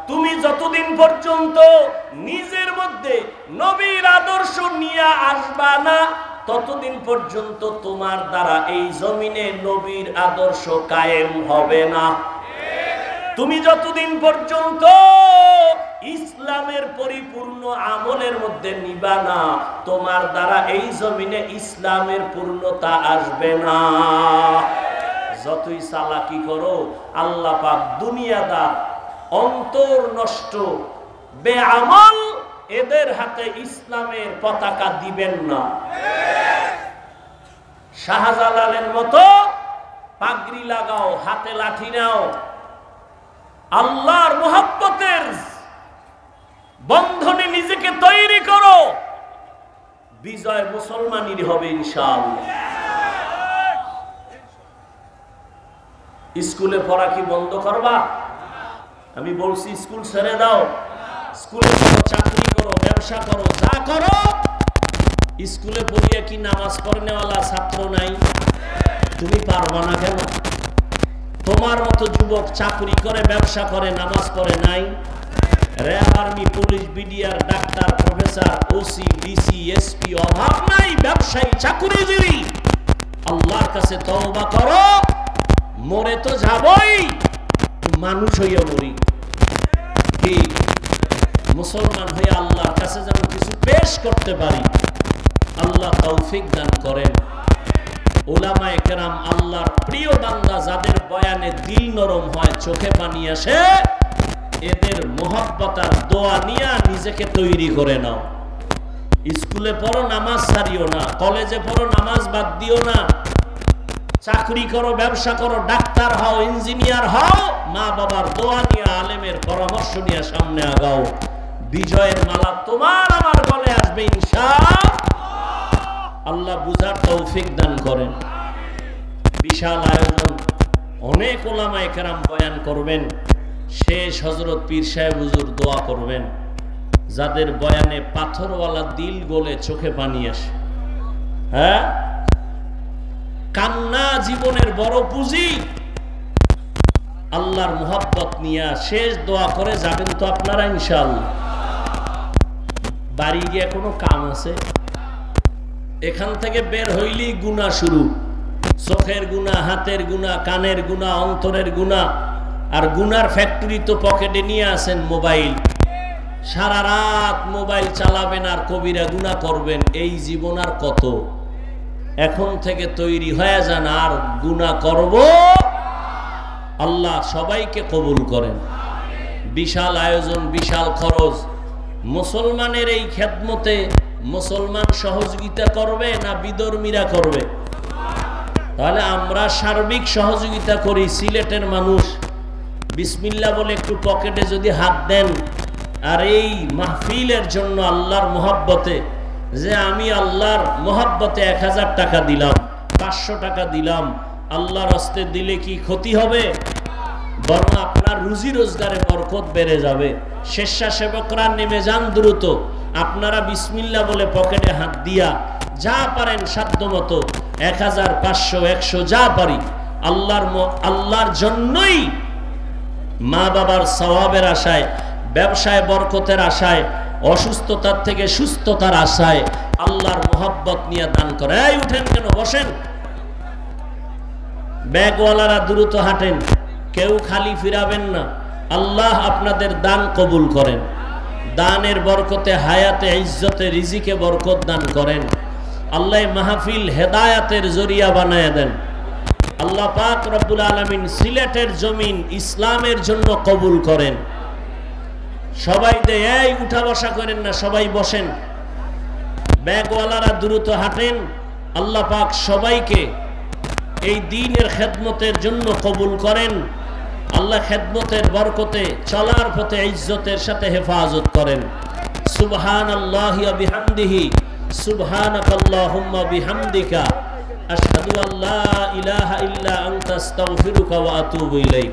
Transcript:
তুমি যতদিন পর্যন্ত নিজের মধ্যে নবীর আদর্শ নিয়ে আসবা না, ততদিন পর্যন্ত তোমার দ্বারা এই জমিনে নবীর আদর্শ কায়েম হবে না। তুমি যতদিন পর্যন্ত ইসলামের পরিপূর্ণ আমলের মধ্যে নিবা না, তোমার দ্বারা এই জমিনে ইসলামের পূর্ণতা আসবে না। যতই চালাকি করো, আল্লাহ পাক দুনিয়াদার, অন্তর নষ্ট, বেআমল এদের হাতে ইসলামের পতাকা দিবেন না। শাহজালালের মতো পাগড়ি লাগাও, হাতে লাঠি নাও, আল্লাহর মুহাব্বতের বন্ধনে নিজেকে তৈরি করো, বিজয় মুসলমানের হবে ইনশাআল্লাহ। স্কুলে পড়া কি বন্ধ করবা? আমি বলছি স্কুল ছেড়ে দাও। স্কুলে পড়ো, চাকরি করো, ব্যবসা করো, যা করো। স্কুলে পড়িয়ে কি নামাজ পড়নেওয়ালা ছাত্র নাই? তুমি পারবা না কেন? তোমার মতো যুবক চাকরি করে, ব্যবসা করে, নামাজ পড়ে নাই? RAB, army, police, BDR, doctor, professor, OC, DC, SP, অভাব নাই। ব্যবসায়ী, চাকুরিজীবী, আল্লাহর কাছে তওবা করো। মরে তো যাবই, মানুষ হইয়া মরি। কি মুসলমান হয়ে আল্লাহর কাছে যেন কিছু পেশ করতে পারি, আল্লাহ তৌফিক দান করেন। উলামায়ে কেরাম, আল্লাহর প্রিয় বান্দা, যাদের বয়ানে দিল নরম হয়, চোখে পানি আসে, এদের মোহাব্বত আর দোয়া নিয়ে নিজেকে তৈরি করে নাও। স্কুলে পড়ো, নামাজ ছাড়িও না। কলেজে পড়ো, নামাজ বাদ দিও না। চাকরি করো, ব্যবসা করো, ডাক্তার হও, ইঞ্জিনিয়ার হও, মা বাবার দোয়া নিয়ে, আলেমের পরামর্শ নিয়ে সামনে আগাও। বিজয়ের মালা তোমার আমার গলে আসবে ইনশাআল্লাহ। আল্লাহ বুঝার তৌফিক দান করেন। বিশাল আয়োজন, অনেক উলামায়ে কেরাম বয়ান করবেন। শেষ হযরত পীর সাহেব হুজুর দোয়া করবেন। যাদের বয়ানে পাথরওয়ালা দিল গলে চোখে পানি আসে। হ্যাঁ, কান্না জীবনের বড় পুঁজি। আল্লাহর মুহাব্বত নিয়ে শেষ দোয়া করে যাবেন তো আপনারা ইনশাআল্লাহ। বাড়ি গিয়ে কোনো কাম আছে? এখান থেকে বের হইলেই গুনাহ শুরু। চোখের গুনাহ, হাতের গুনাহ, কানের গুনাহ, অন্তরের গুনাহ। আর গুনার ফ্যাক্টরি তো পকেটে নিয়ে আসেন মোবাইল। সারা রাত মোবাইল চালাবেন আর কবিরা গুনাহ করবেন। এই জীবন আর কত? এখন থেকে তৈরি হয়ে যান, আর গুনাহ করব। আল্লাহ সবাইকে কবুল করেন। বিশাল আয়োজন, বিশাল খরচ। মুসলমানের এই খেদমতে মুসলমান সহযোগিতা করবে না বিধর্মীরা করবে? তাহলে আমরা সার্বিক সহযোগিতা করি। সিলেটের মানুষ বিসমিল্লাহ বলে একটু পকেটে যদি হাত দেন, আর এই মাহফিলের জন্য আল্লাহর মোহাব্বতে, যে আমি আল্লাহর মোহাব্বতে 1000 টাকা দিলাম, 500 টাকা দিলাম, আল্লাহর হস্তে দিলে কি ক্ষতি হবে? বরং আপনার রুজি রোজগারে বরকত বেড়ে যাবে। স্বেচ্ছাসেবকরা নেমে যান দ্রুত। আপনারা বিসমিল্লাহ বলে পকেটে হাত দিয়া যা পারেন সাধ্য মতো 1000, 500, 100 যা পারি, আল্লাহর জন্যই, মা বাবার সওয়াবের আশায়, ব্যবসায় বরকতের আশায়, অসুস্থতার থেকে সুস্থতার আশায়, আল্লাহর মোহাব্বত নিয়ে দান করে। এই উঠেন কেন, বসেন। ব্যাগওয়ালারা দ্রুত হাঁটেন, কেউ খালি ফিরাবেন না। আল্লাহ আপনাদের দান কবুল করেন। দানের বরকতে হায়াতে, ইজ্জতে, রিজিকে বরকত দান করেন। আল্লাহ মাহফিল হেদায়াতের জরিয়া বানায় দেন। আল্লাহ পাক রব্বুল আলামিন সিলেটের জমিন ইসলামের জন্য কবুল করেন। সবাই এই উঠা বসা করেন না, সবাই বসেন। ব্যাগওয়ালারা দ্রুত হাঁটেন। আল্লাহ পাক সবাইকে এই দ্বীনের খেদমতের জন্য কবুল করেন। আল্লাহ খেদমতের বরকতে চলার পথে ইজ্জতের সাথে হেফাজত করেন। সুবহানাল্লাহি ওয়া বিহামদিহি, সুবহানাকাল্লাহুম্মা বিহামদিকা, আশহাদু আল্লা ইলাহা ইল্লা আনতা আস্তাগফিরুকা ওয়া আতুবু ইলাইক।